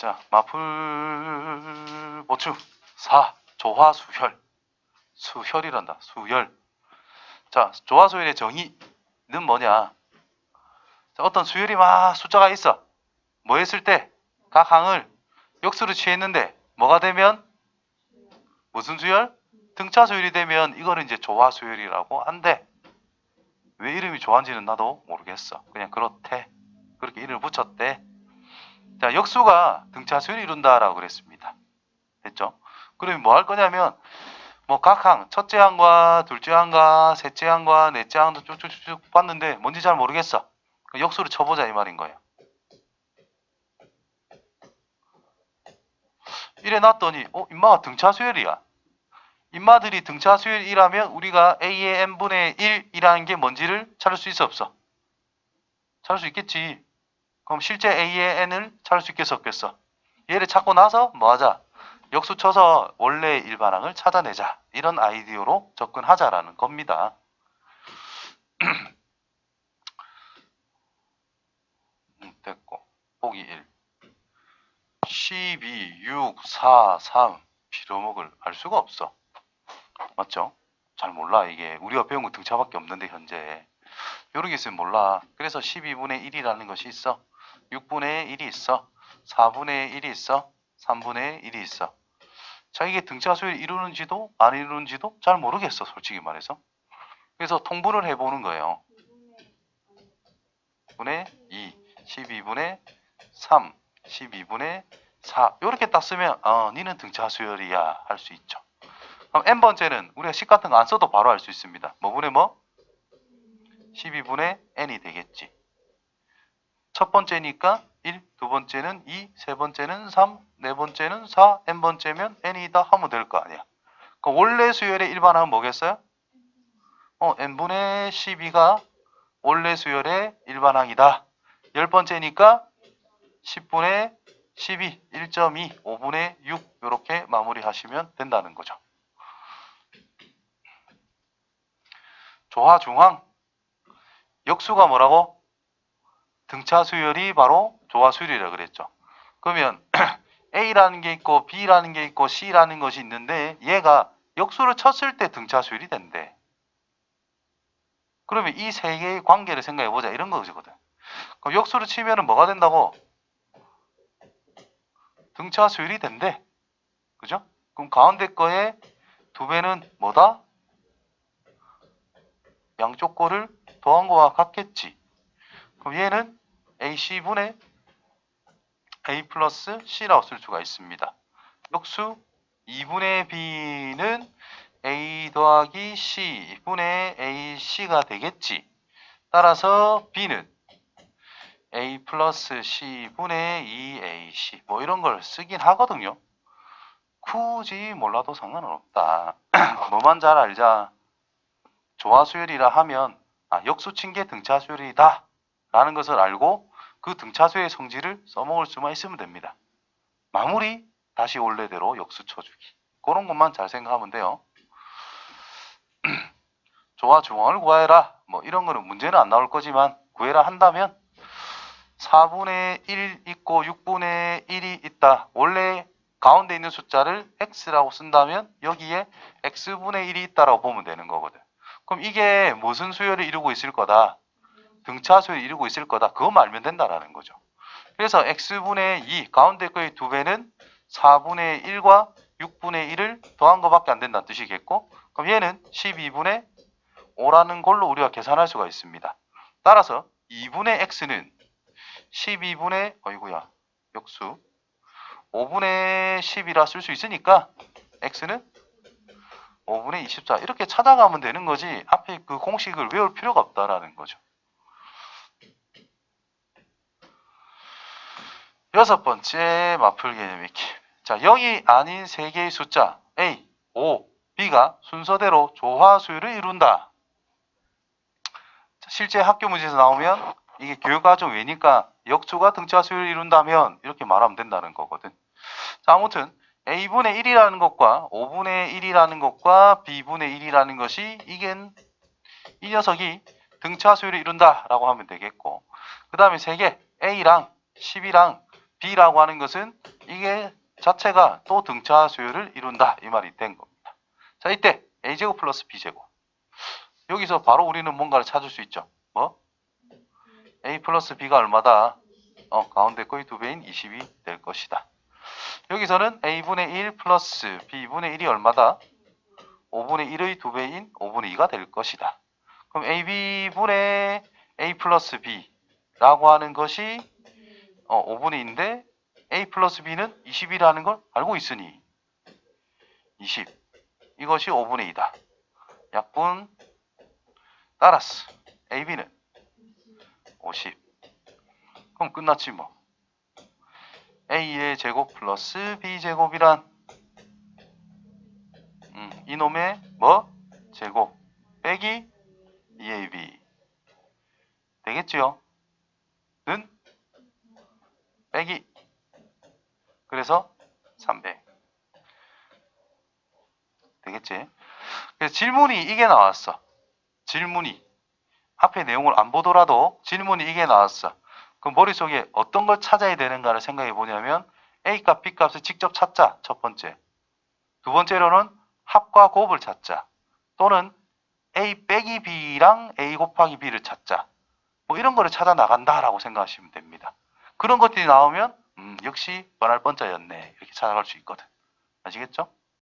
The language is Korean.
자, 마풀 보충 4. 조화수혈. 수혈이란다. 수혈. 자, 조화수혈의 정의는 뭐냐? 자, 어떤 수혈이 막 숫자가 있어. 뭐 했을 때? 각 항을 역수로 취했는데 뭐가 되면? 무슨 수혈? 등차 수혈이 되면 이거를 이제 조화수혈이라고 한대. 왜 이름이 조화인지는 나도 모르겠어. 그냥 그렇대. 그렇게 이름을 붙였대. 자, 역수가 등차 수혈을 이룬다라고 그랬습니다. 됐죠? 그러면 뭐 할 거냐면 뭐 각 항, 첫째 항과 둘째 항과 셋째 항과 넷째 항도 쭉쭉쭉 봤는데 뭔지 잘 모르겠어. 역수를 쳐보자 이 말인 거예요. 이래 놨더니 인마가 등차 수혈이야. 인마들이 등차 수혈이라면 우리가 A의 n분의 1이라는 게 뭔지를 찾을 수 있어 없어? 찾을 수 있겠지. 그럼 실제 A의 n을 찾을 수 있겠어 없겠어? 얘를 찾고 나서 뭐 하자? 역수 쳐서 원래 일반항을 찾아내자. 이런 아이디어로 접근하자라는 겁니다. 됐고. 보기 1. 12, 6, 4, 3. 빌어먹을 알 수가 없어. 맞죠? 잘 몰라. 이게 우리가 배운 거 등차밖에 없는데 현재. 요런 게 있으면 몰라. 그래서 12분의 1이라는 것이 있어. 6분의 1이 있어. 4분의 1이 있어. 3분의 1이 있어. 자, 이게 등차 수를 이루는지도 안 이루는지도 잘 모르겠어. 솔직히 말해서. 그래서 통분을 해보는 거예요. 12분의 2, 12분의 3, 12분의 4 이렇게 딱 쓰면 니는 등차 수열이야 할 수 있죠. 그럼 n번째는 우리가 식 같은 거 안 써도 바로 알 수 있습니다. 뭐분의 뭐? 12분의 n이 되겠지. 첫 번째니까 1, 두 번째는 2, 세 번째는 3, 네 번째는 4, n번째면 n이다 하면 될 거 아니야. 그럼 원래 수열의 일반항은 뭐겠어요? n분의 12가 원래 수열의 일반항이다. 열 번째니까 10분의 12, 1.2, 5분의 6 이렇게 마무리하시면 된다는 거죠. 조화중항. 역수가 뭐라고? 등차 수열이 바로 조화수열이라고 그랬죠. 그러면 A라는 게 있고 B라는 게 있고 C라는 것이 있는데 얘가 역수를 쳤을 때 등차 수열이 된대. 그러면 이 세 개의 관계를 생각해 보자 이런 거거든. 그럼 역수를 치면은 뭐가 된다고? 등차 수열이 된대. 그죠? 그럼 가운데 거에 두 배는 뭐다? 양쪽 거를 더한 거와 같겠지. 그럼 얘는 AC분의 A 플러스 C라고 쓸 수가 있습니다. 역수 2분의 B는 A 더하기 C분의 AC가 되겠지. 따라서 B는 A 플러스 C분의 2AC 뭐 이런 걸 쓰긴 하거든요. 굳이 몰라도 상관은 없다. 뭐만 잘 알자. 조화수열이라 하면 역수 친 게 등차수열이다 라는 것을 알고 그 등차수의 성질을 써먹을 수만 있으면 됩니다. 마무리 다시 원래대로 역수 쳐주기. 그런 것만 잘 생각하면 돼요. 조화중항을 구하여라. 뭐 이런 거는 문제는 안 나올 거지만 구해라 한다면 4분의 1 있고 6분의 1이 있다. 원래 가운데 있는 숫자를 x라고 쓴다면 여기에 x분의 1이 있다라고 보면 되는 거거든. 그럼 이게 무슨 수열을 이루고 있을 거다? 등차 수열을 이루고 있을 거다. 그것만 알면 된다라는 거죠. 그래서 x분의 2 가운데 거의 두 배는 4분의 1과 6분의 1을 더한 것밖에 안 된다는 뜻이겠고 그럼 얘는 12분의 5라는 걸로 우리가 계산할 수가 있습니다. 따라서 2분의 x는 12분의 어이구야 역수 5분의 10이라 쓸 수 있으니까 x는 5분의 24 이렇게 찾아가면 되는 거지 앞에 그 공식을 외울 필요가 없다라는 거죠. 여섯 번째 마풀 개념 익히. 자, 0이 아닌 세 개의 숫자 A, O, B가 순서대로 조화수열을 이룬다. 실제 학교 문제에서 나오면 이게 교육과정 외니까 역수가 등차수열을 이룬다면 이렇게 말하면 된다는 거거든. 자, 아무튼 A분의 1이라는 것과 5분의 1이라는 것과 B분의 1이라는 것이 이 녀석이 등차수열을 이룬다 라고 하면 되겠고 그 다음에 세 개 A랑 10이랑 B라고 하는 것은 이게 자체가 또 등차 수열을 이룬다 이 말이 된 겁니다. 자, 이때 a제곱 플러스 b제곱. 여기서 바로 우리는 뭔가를 찾을 수 있죠. 뭐? a 플러스 b가 얼마다? 가운데 거의 2배인 20이 될 것이다. 여기서는 a분의 1 플러스 b분의 1이 얼마다? 5분의 1의 2배인 5분의 2가 될 것이다. 그럼 ab분의 a 플러스 b라고 하는 것이 5분의 2인데 a 플러스 b는 20이라는 걸 알고 있으니 20. 이것이 5분의 2다. 약분 따라서 ab는 50. 그럼 끝났지 뭐. a의 제곱 플러스 b제곱이란 이놈의 뭐? 제곱 빼기 2ab 되겠지요? 는 빼기 그래서 300 되겠지? 그래서 질문이 이게 나왔어. 질문이 앞에 내용을 안 보더라도 질문이 이게 나왔어. 그럼 머릿속에 어떤 걸 찾아야 되는가를 생각해 보냐면 A값, B값을 직접 찾자. 첫 번째. 두 번째로는 합과 곱을 찾자. 또는 A 빼기 B랑 A 곱하기 B를 찾자. 뭐 이런 거를 찾아 나간다라고 생각하시면 됩니다. 그런 것들이 나오면 역시 뻔할 뻔짜였네. 이렇게 찾아갈 수 있거든. 아시겠죠?